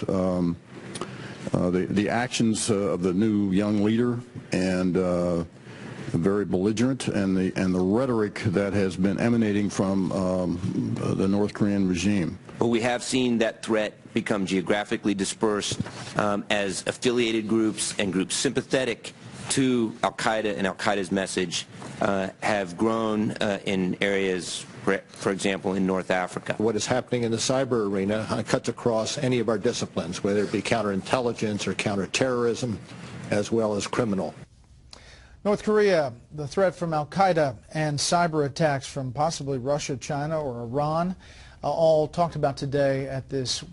about the actions of the new young leader, and very belligerent, and the rhetoric that has been emanating from the North Korean regime. But we have seen that threat become geographically dispersed as affiliated groups and groups sympathetic to Al-Qaeda and Al-Qaeda's message have grown in areas, for example, in North Africa. What is happening in the cyber arena cuts across any of our disciplines, whether it be counterintelligence or counterterrorism, as well as criminal. North Korea, the threat from Al-Qaeda, and cyber attacks from possibly Russia, China, or Iran, all talked about today at this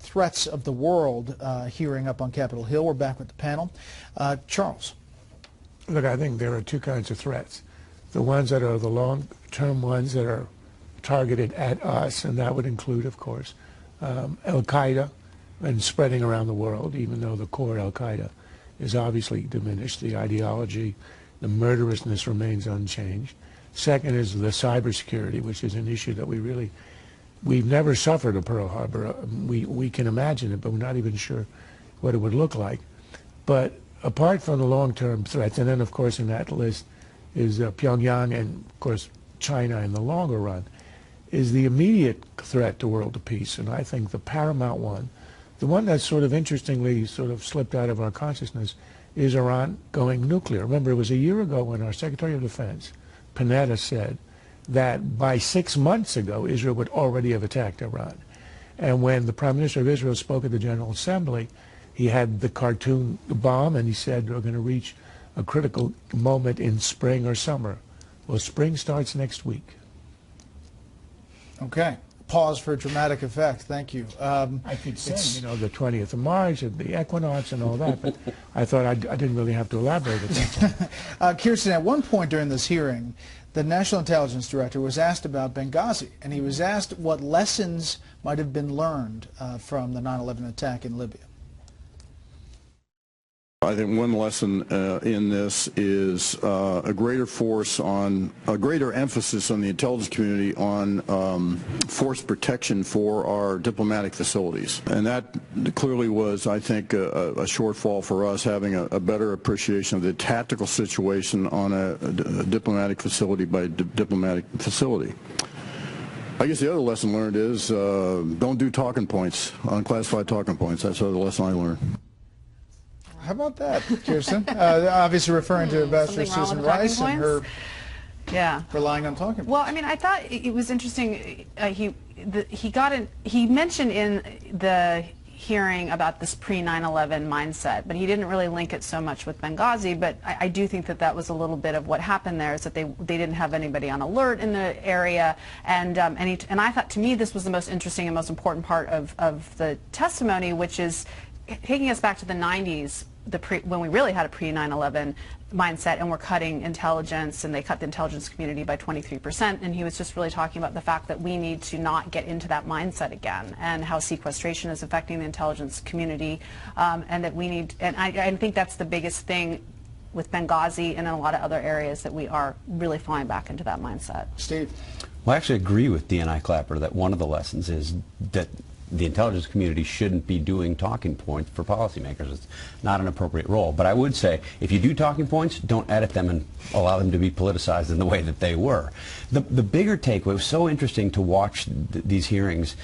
Threats of the World hearing up on Capitol Hill. We're back with the panel. Charles. Look, I think there are two kinds of threats. The ones that are the long-term ones that are targeted at us, and that would include, of course, Al-Qaeda and spreading around the world, even though the core Al-Qaeda is obviously diminished. The ideology, the murderousness remains unchanged. Second is the cybersecurity, which is an issue that we've never suffered a Pearl Harbor. We can imagine it, but we're not even sure what it would look like. But apart from the long-term threats, and then of course in that list is Pyongyang and of course China in the longer run, is the immediate threat to world peace. And I think the paramount one, the one that sort of interestingly sort of slipped out of our consciousness, is Iran going nuclear. Remember, it was a year ago when our Secretary of Defense, Panetta, said that by 6 months ago, Israel would already have attacked Iran. And when the Prime Minister of Israel spoke at the General Assembly, he had the cartoon bomb, and he said we're going to reach a critical moment in spring or summer. Well, spring starts next week. Okay. Pause for dramatic effect. Thank you. I could say, the 20th of March, and the equinox and all that, but I thought I didn't really have to elaborate at that. Kirsten, at one point during this hearing, the National Intelligence Director was asked about Benghazi, and he was asked what lessons might have been learned from the 9/11 attack in Libya. I think one lesson in this is a greater emphasis on the intelligence community on force protection for our diplomatic facilities. And that clearly was, I think, a shortfall for us, having a better appreciation of the tactical situation on a diplomatic facility by diplomatic facility. I guess the other lesson learned is don't do talking points, unclassified talking points. That's the other lesson I learned. How about that, Kirsten? Obviously referring to Ambassador Susan Rice and her relying on talking points. Well, I mean, I thought it was interesting. He mentioned in the hearing about this pre-9/11 mindset, but he didn't really link it so much with Benghazi. But I do think that that was a little bit of what happened there, is that they didn't have anybody on alert in the area, and I thought, to me, this was the most interesting and most important part of the testimony, which is taking us back to the 90s, when we really had a pre-9/11 mindset and we're cutting intelligence, and they cut the intelligence community by 23%, and he was just really talking about the fact that we need to not get into that mindset again, and how sequestration is affecting the intelligence community, and that we need, and I think that's the biggest thing with Benghazi and in a lot of other areas, that we are really falling back into that mindset. Steve? Well, I actually agree with DNI Clapper that one of the lessons is that the intelligence community shouldn't be doing talking points for policymakers. It's not an appropriate role. But I would say, if you do talking points, don't edit them and allow them to be politicized in the way that they were. The bigger takeaway, was so interesting to watch these hearings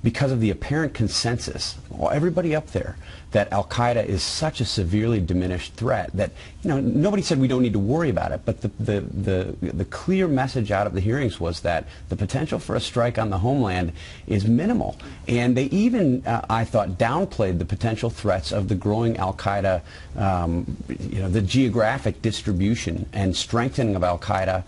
because of the apparent consensus, everybody up there, that Al-Qaeda is such a severely diminished threat that, nobody said we don't need to worry about it, but the clear message out of the hearings was that the potential for a strike on the homeland is minimal. And they even, I thought, downplayed the potential threats of the growing Al-Qaeda, the geographic distribution and strengthening of Al-Qaeda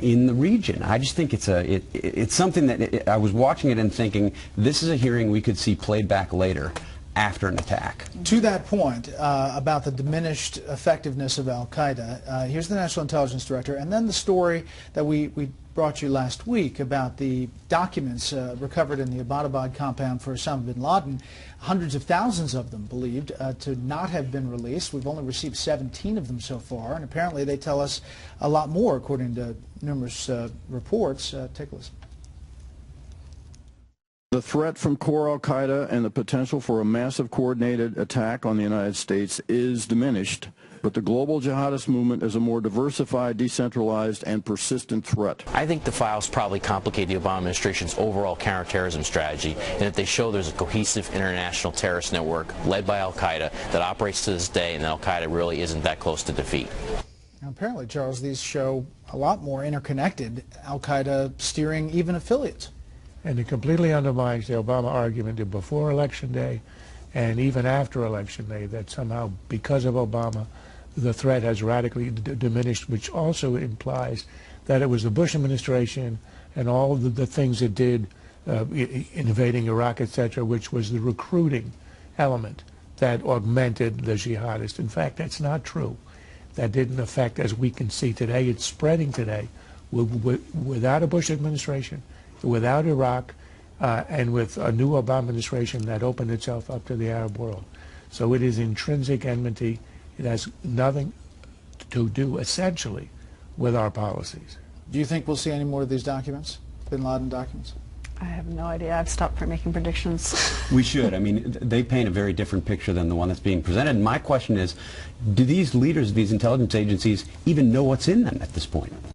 in the region. I just think it's something that I was watching it and thinking, this is a hearing we could see played back later after an attack. To that point about the diminished effectiveness of Al-Qaeda, here's the National Intelligence Director, and then the story that we brought you last week about the documents recovered in the Abbottabad compound for Osama bin Laden. Hundreds of thousands of them believed to not have been released. We've only received 17 of them so far, and apparently they tell us a lot more according to numerous reports. Take a listen. The threat from core Al-Qaeda and the potential for a massive coordinated attack on the United States is diminished, but the global jihadist movement is a more diversified, decentralized, and persistent threat. I think the files probably complicate the Obama administration's overall counterterrorism strategy, and that they show there's a cohesive international terrorist network led by Al-Qaeda that operates to this day, and that Al-Qaeda really isn't that close to defeat. Now, apparently, Charles, these show a lot more interconnected Al-Qaeda steering even affiliates. And it completely undermines the Obama argument that before Election Day and even after Election Day that somehow because of Obama the threat has radically diminished, which also implies that it was the Bush administration and all the things it did, invading Iraq, etc., which was the recruiting element that augmented the jihadists. In fact, that's not true. That didn't affect, as we can see today, it's spreading today without a Bush administration, without Iraq, and with a new Obama administration that opened itself up to the Arab world. So it is intrinsic enmity. It has nothing to do, essentially, with our policies. Do you think we'll see any more of these documents, bin Laden documents? I have no idea. I've stopped for making predictions. We should. I mean, they paint a very different picture than the one that's being presented. And my question is, do these leaders of these intelligence agencies even know what's in them at this point?